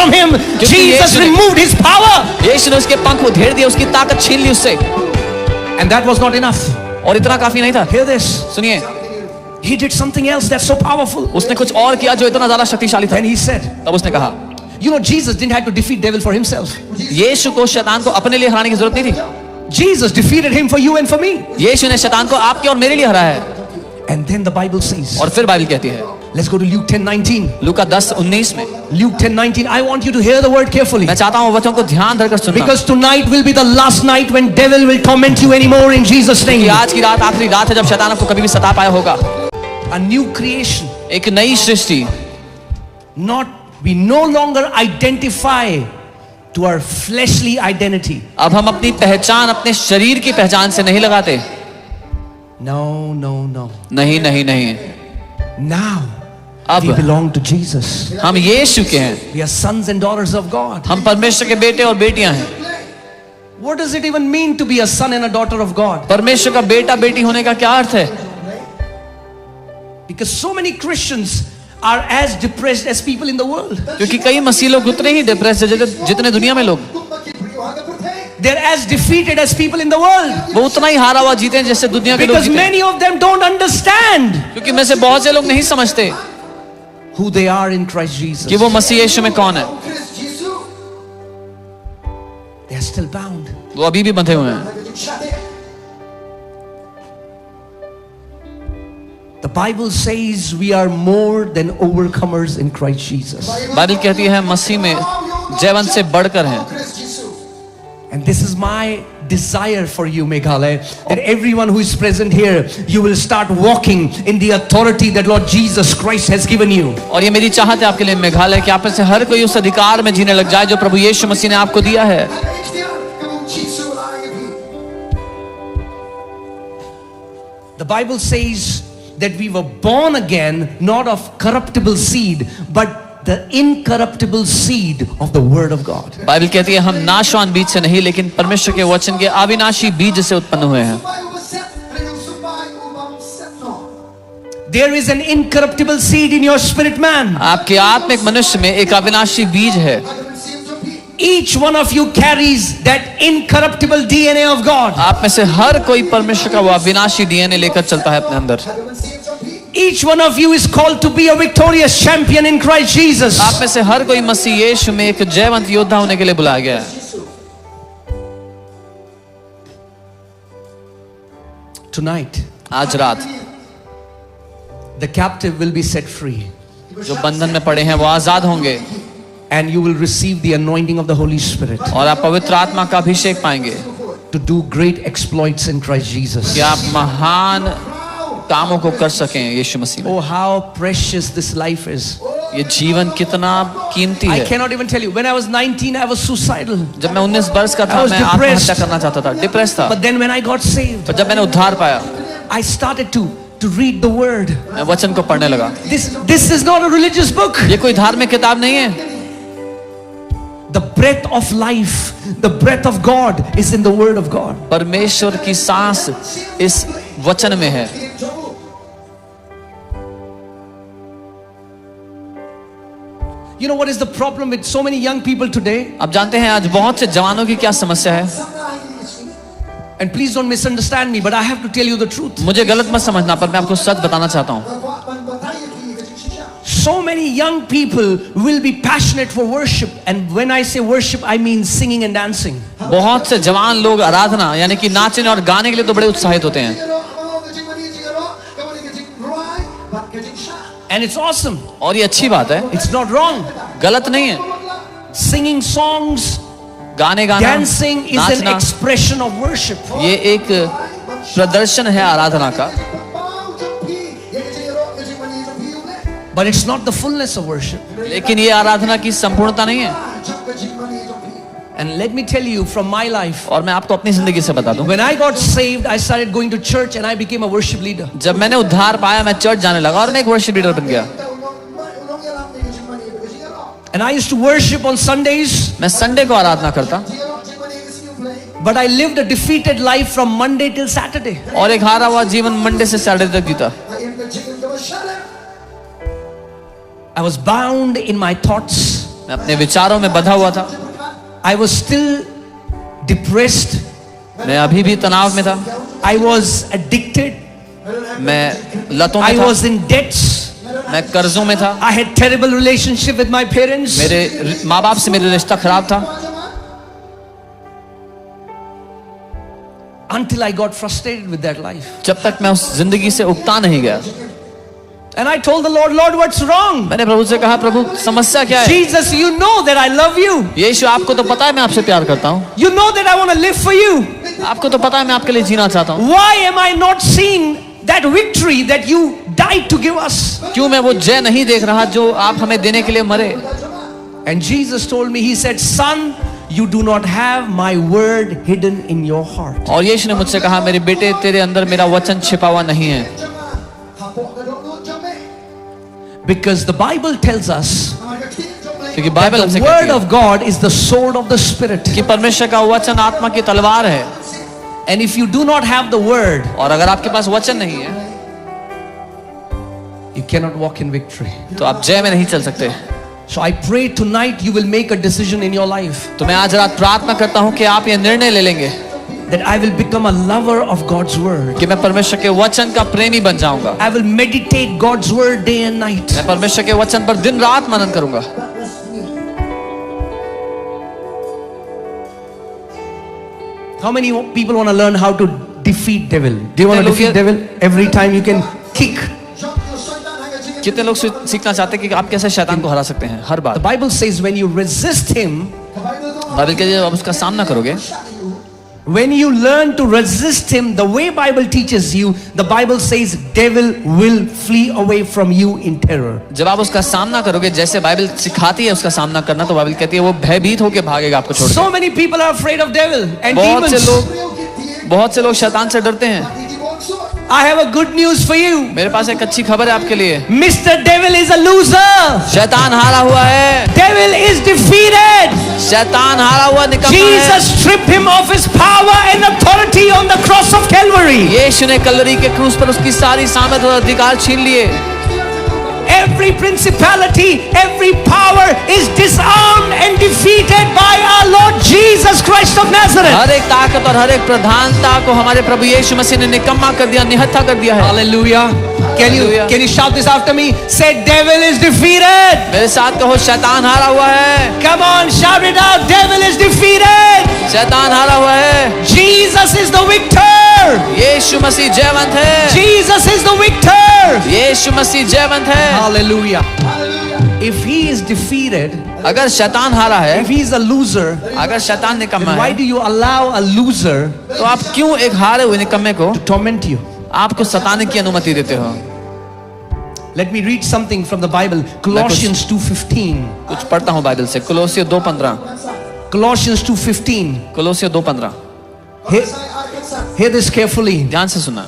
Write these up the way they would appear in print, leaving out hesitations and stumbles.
from him. Jesus removed his power. यीशु ने उसके पंख उधेड़ दिए, उसकी ताकत छीन ली उससे. And that was not enough. और इतना काफी नहीं था. Hear this. सुनिए, He did something else that's so powerful. उसने कुछ और किया जो इतना ज्यादा शक्तिशाली था. Then he said, तब उसने कहा, you know, Jesus didn't have to defeat devil for himself. यीशु को शैतान को अपने लिए हराने की जरूरत नहीं थी. Jesus defeated him for you and for me. यीशु ने शैतान को आपके और मेरे लिए हराया है. And then the Bible says, और फिर बाइबल कहती है, let's go to Luke 10:19. लूका 10:19 में. Luke 10:19. I want you to hear the word carefully. मैं चाहता हूँ वचन को ध्यान धरकर सुनना. Because tonight will be the last night when devil will torment you anymore in Jesus' name. आज की रात आखिरी रात है जब शैतान आपको कभी भी सता पाया होगा. A new creation. एक नई सृष्टि. We no longer identify to our fleshly identity. अब हम अपनी पहचान अपने शरीर की पहचान से नहीं लगाते. No. नहीं नहीं नहीं. Now अब we belong to Jesus. हम यीशु के हैं. We are sons and daughters of God. हम परमेश्वर के बेटे और बेटियां हैं. What does it even mean to be a son and a daughter of God? परमेश्वर का बेटा बेटी होने का क्या अर्थ है? Because so many Christians are as depressed as people in the world. क्योंकि कई मसीह लोग उतने ही डिप्रेस है जितने दुनिया में लोग. They're as defeated as people in the world. वो उतना ही हारा हुआ जीते हैं जैसे दुनिया के लोग Because जीते हैं. many of them don't understand क्योंकि में से बहुत से लोग नहीं समझते who they are in Christ Jesus. कि वो मसीह यीशु में कौन है. They are still bound. वो अभी भी बंधे हुए हैं. The Bible says we are more than overcomers in Christ Jesus. Bible कहती है मसीह में जयवंत से बढ़कर हैं. And this is my desire for you, Meghalaya, that everyone who is present here, you will start walking in the authority that Lord Jesus Christ has given you. और ये मेरी चाहत है आपके लिए मेघालय कि आप में से हर कोई उस अधिकार में जीने लग जाए जो प्रभु यीशु मसीह ने आपको दिया है. The Bible says that we were born again not of corruptible seed but the incorruptible seed of the word of God. Bible कहती है हम नाशवान बीज से नहीं लेकिन परमेश्वर के वचन के अविनाशी बीज से उत्पन्न हुए हैं. There is an incorruptible seed in your spirit man. आपके आत्मिक मनुष्य में एक अविनाशी बीज है. Each one of you carries that incorruptible DNA of God. आप में से हर कोई परमेश्वर का वो अविनाशी डीएनए लेकर चलता है अपने अंदर. Each one of you is called to be a victorious champion in Christ Jesus. आप में से हर कोई मसीह यीशु में एक जयवंत योद्धा होने के लिए बुलाया गया है. Tonight, आज रात the captive will be set free. जो बंधन में पड़े हैं वो आजाद होंगे. And you will receive the anointing of the Holy Spirit. और आप पवित्र आत्मा का अभिषेक पाएंगे. To do great exploits in Christ Jesus. कि आप महान कामों को कर सकें यीशु मसीह में. Oh, how precious this life is. ये जीवन कितना कीमती I है. cannot even tell you. When I was 19, I was suicidal. जब मैं 19 वर्ष का था I was मैं depressed. आत्महत्या करना चाहता था. डिप्रेस था. But then when I got saved, पर जब मैंने उद्धार पाया I started to read the word. मैं वचन को पढ़ने लगा. This is not a religious book. ये कोई धार्मिक किताब नहीं है. The breath of life, the breath of God is in the word of God. परमेश्वर की सांस इस वचन में है. You know what is the problem with so many young people today? आप जानते हैं आज बहुत से जवानों की क्या समस्या है. And please don't misunderstand me, but I have to tell you the truth. मुझे गलत मत समझना पर मैं आपको सच बताना चाहता हूँ. So many young people will be passionate for worship, and when I say worship I mean singing and dancing. बहुत से जवान लोग आराधना यानी कि नाचने और गाने के लिए तो बड़े उत्साहित होते हैं. And it's awesome. और ये अच्छी बात है. It's not wrong. गलत नहीं है. Singing songs, गाने गाना, dancing is an expression of worship. ये एक प्रदर्शन है आराधना का. But it's not the fullness of worship. लेकिन ये आराधना की संपूर्णता नहीं है. And let me tell you from my life. और मैं आपको अपनी जिंदगी से बता दूं. When I got saved, I started going to church and I became a worship leader. जब मैंने उद्धार पाया मैं चर्च जाने लगा और मैं एक वर्शिप लीडर बन गया. And I used to worship on Sundays. मैं संडे को आराधना करता. But I lived a defeated life from Monday till Saturday. और एक हारा हुआ जीवन मंडे से सैटरडे तक जीता. I was bound in my thoughts. मैं अपने विचारों में बंधा हुआ था, I was still depressed. मैं अभी भी तनाव में था, I was addicted. मैं लतों में I था, was in debts. मैं कर्जों में था, I had terrible relationship with my parents. मेरे माँ बाप से मेरा रिश्ता खराब था, Until I got frustrated with that life. जब तक मैं उस जिंदगी से उगता नहीं गया। And I told the Lord, Lord, what's wrong? मैंने प्रभु से कहा, प्रभु समस्या क्या है? Jesus, you know that I love you. यीशु, आपको तो पता है मैं आपसे प्यार करता हूँ, You know that I want to live for you. आपको तो पता है मैं आपके लिए जीना चाहता हूँ। Why am I not seeing that victory that you died to give us? क्यों मैं वो जय नहीं देख रहा जो आप हमें देने के लिए मरे? And Jesus told me, He said, Son, you do not have my word hidden in your heart. और यीशु ने मुझसे कहा, मेरे बेटे, तेरे अंदर मेरा वचन छिपा हुआ नहीं है। Because the Bible tells us क्योंकि that बाइबल the हमसे word कहती है of God is the sword of the Spirit. कि परमेश्वर का वचन आत्मा की तलवार है, And if you do not have the word, और अगर आपके पास वचन नहीं है you cannot walk in victory. तो आप जय में नहीं चल सकते। So I pray tonight you will make a decision in your life तो मैं आज रात प्रार्थना करता हूँ कि आप ये निर्णय ले लेंगे that I will become a lover of God's word. कि मैं परमेश्वर के वचन का प्रेमी बन जाऊंगा। I will meditate God's word day and night. मैं परमेश्वर के वचन पर दिन रात मनन करूंगा। How many people want to learn how to defeat devil? Do you want to defeat devil? Every time you can kick. कितने लोग सीखना चाहते हैं कि आप कैसे शैतान को हरा सकते हैं? हर The bar Bible says when you resist him, Bible के जब आप उसका सामना करोगे, when you learn to resist him the way Bible teaches you, the Bible says devil will flee away from you in terror. जब आप उसका सामना करोगे जैसे बाइबल सिखाती है उसका सामना करना, तो बाइबल कहती है वो भयभीत होकर भागेगा आपको छोड़ So many people are afraid of devil and बहुत demons. से लोग शैतान से डरते हैं। I have a good news for you. मेरे पास एक अच्छी खबर है आपके लिए, Mr. Devil is a loser. शैतान हारा हुआ है, Devil is defeated. शैतान हारा हुआ निकम्मा है। Jesus stripped him of his power and authority on the cross of Calvary. यीशु ने कलवरी के क्रूस पर उसकी सारी सामर्थ और अधिकार छीन लिए। Every principality, every power is disarmed and defeated by our Lord Jesus Christ of Nazareth. हर एक ताकत और हर एक प्रधानता को हमारे प्रभु यीशु मसीह ने निकम्मा कर दिया, निहत्था कर दिया है। Hallelujah. Hallelujah. Can you shout this after me? Say, devil is defeated. मेरे साथ कहो, शैतान हारा हुआ है। Come on, shout it out. Devil is defeated. शैतान हारा हुआ है। Jesus is the victor. यीशु मसीह जयवंत है। Jesus is the victor. यीशु मसीह जयवंत है। Hallelujah. If he is defeated, अगर शैतान हारा है, if he is a loser, अगर शैतान निकम्मा then why है, do you allow a loser तो आप क्यों एक हारे हुए निकम्मे को to torment you? आपको सताने की अनुमति देते हो? Let me read something from the Bible. Colossians 2:15. कुछ पढ़ता हूँ बाइबल से। कुलोसियो 2:15। Colossians 2:15. कुलोसियो 2:15। Hear this carefully. ध्यान से सुना।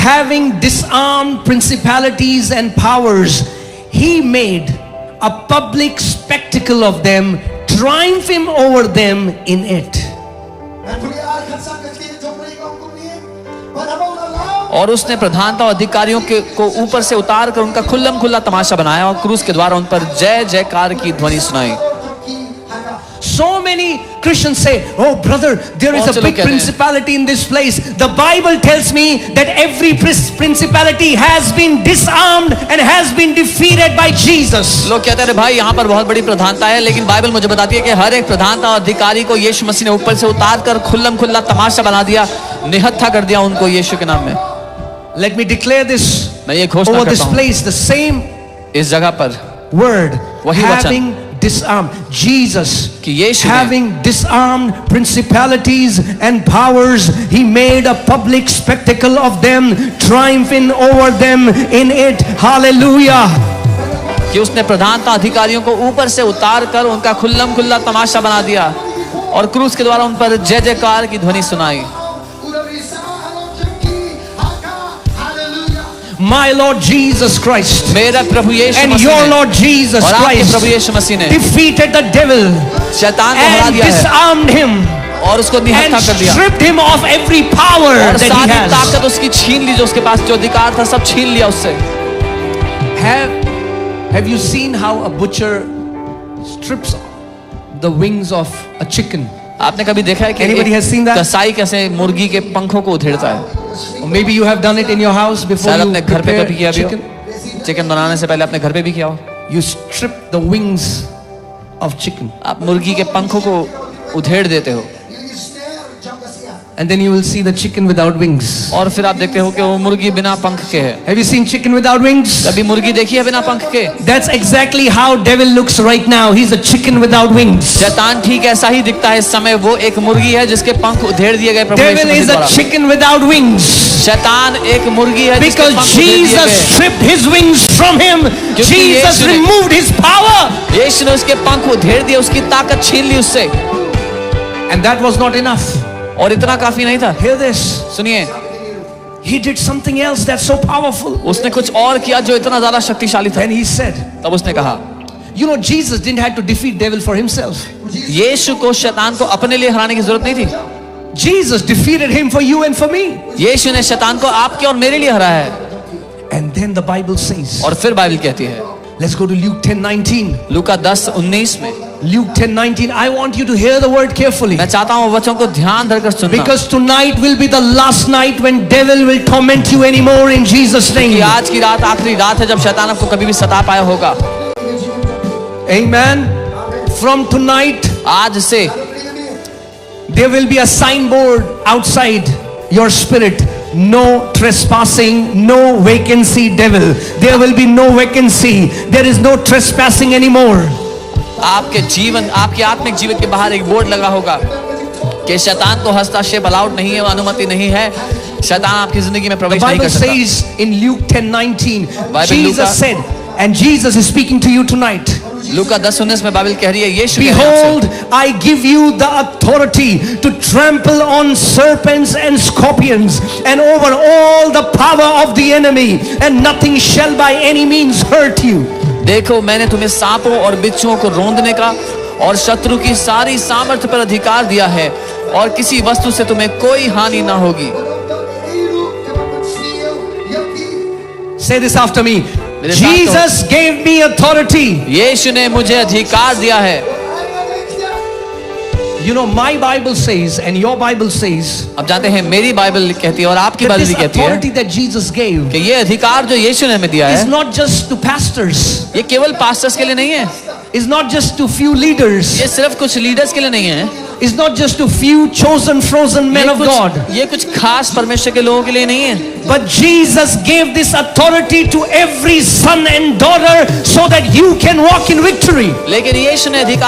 Having disarmed principalities and powers, he made a public spectacle of them, triumphing over them in it. और उसने प्रधानता और अधिकारियों को ऊपर से उतार कर उनका खुल्लम खुल्ला तमाशा बनाया और क्रूस के द्वारा उन पर जय जयकार की ध्वनि सुनाई। So many Christians say, oh brother, there is a big principality in this place. The Bible tells me that every principality has been disarmed and has been defeated by Jesus. लोग कहते हैं भाई यहाँ पर बहुत बड़ी प्रधानता है, लेकिन बाइबल मुझे बताती है कि हर एक प्रधानता और अधिकारी को यीशु मसीह ने ऊपर से उतार कर खुल्लम खुल्ला तमाशा बना दिया, निहत्था कर दिया उनको यीशु के नाम में। Let me declare this मैं ये घोषणा over this करता हूँ, place, the same इस जगह पर word, वही वचन, having disarmed. Jesus, कि यीशु ने having disarmed principalities and powers, he made a public spectacle of them, triumphing over them in it. Hallelujah. कि उसने प्रधानता अधिकारियों को ऊपर से उतार कर उनका खुल्लम खुल्ला तमाशा बना दिया और क्रूस के द्वारा उन पर जय जयकार की ध्वनि सुनाई। My Lord Jesus Christ मेरा प्रभु यीशु and मसीह your ने Lord Jesus और आपके Christ प्रभु यीशु मसीह ने defeated the devil शैतान को हरा and दिया है disarmed him और उसको निहत्था and कर दिया stripped him of every power और that he सारी has. ताकत उसकी छीन ली, जो उसके पास जो अधिकार था सब छीन लिया उससे। Have you seen how a butcher strips the wings of a chicken. आपने कभी देखा है कि Anybody has seen that? कसाई कैसे मुर्गी के पंखों को उधेड़ता है? Or maybe you have done it in your house before शायद you अपने घर पे prepare कभी किया भी हो। chicken. चिकन बनाने से पहले अपने घर पे भी किया हो। You strip the wings of chicken. आप मुर्गी के पंखों को उधेड़ देते हो And then you will see the chicken without wings. और फिर आप देखते हो कि वो मुर्गी बिना पंख के है। Have you seen chicken without wings? कभी मुर्गी देखी है बिना पंख के? That's exactly how devil looks right now. He's a chicken without wings. शैतान ठीक ऐसा ही दिखता है इस समय। वो एक मुर्गी है जिसके पंख उधेड़ दिए गए प्रभु यीशु Devil मसीह is a द्वारा। chicken without wings. शैतान एक मुर्गी है जिसके Because पंख उधेड़ दिए Jesus गए। stripped his wings from him. क्योंकि Jesus यीशु ने- removed his power. यीशु ने उसके पंख उधेड़ दिए, उसकी ताकत छीन ली उससे। And that was not enough. और इतना काफी नहीं था। Hear this. सुनिए, He did something else that's so powerful. उसने कुछ और किया जो इतना ज्यादा शक्तिशाली था। Then he said, तब उसने कहा, you know, Jesus didn't have to defeat devil for himself. यीशु को शैतान को अपने लिए हराने की जरूरत नहीं थी। Jesus defeated him for you and for me. यीशु ने शैतान को आपके और मेरे लिए हराया है। And then the Bible says, और फिर बाइबल कहती है, let's go to Luke 10:19. लूका 10:19 में, Luke 10:19. I want you to hear the word carefully. मैं चाहता हूँ वचन को ध्यान धरकर सुनना। Because tonight will be the last night when devil will torment you anymore in Jesus' कि name. आज की रात आखिरी रात है जब शैतान आपको कभी भी सता पाया होगा। Amen. From tonight, आज से there will be a signboard outside your spirit. No trespassing, no vacancy, devil. There will be no vacancy. There is no trespassing anymore. आपके जीवन, आपके आत्मिक जीवन के बाहर एक बोर्ड लगा होगा कि शैतान को हस्तक्षेप अलाउड नहीं है, अनुमति नहीं है। शैतान आपकी जिंदगी में The प्रवेश नहीं Bible कर सकता। says in Luke 10:19, Bible Jesus Luka- said, and Jesus is speaking to you tonight. लूका 10:19 में बाइबल कह रही है, यीशु कह रहे हैं Behold, I give you the authority to trample on serpents and scorpions and over all the power of the enemy, and nothing shall by any means hurt you. देखो मैंने तुम्हें सांपों और बिच्छुओं को रोंदने का और शत्रु की सारी सामर्थ्य पर अधिकार दिया है और किसी वस्तु से तुम्हें कोई हानि ना होगी। Say this after me. मेरे साथ कहो। Jesus gave me authority. यीशु ने मुझे अधिकार दिया है। You know, my Bible says, and your Bible says, अब जानते हैं मेरी बाइबल कहती है और आपकी that बाइबल this भी कहती है authority that Jesus gave कि ये अधिकार जो यीशु ने हमें दिया is है, not just to pastors, ये केवल पास्टर्स के लिए नहीं है, is not just to few leaders, ये सिर्फ कुछ लीडर्स के लिए नहीं है, is not just to few chosen, frozen men of God. ये कुछ खास परमेश्वर के लोगों के लिए नहीं है, But Jesus gave this authority to every son and daughter so that you can walk in victory. लेकिन यीशु ने अधिकार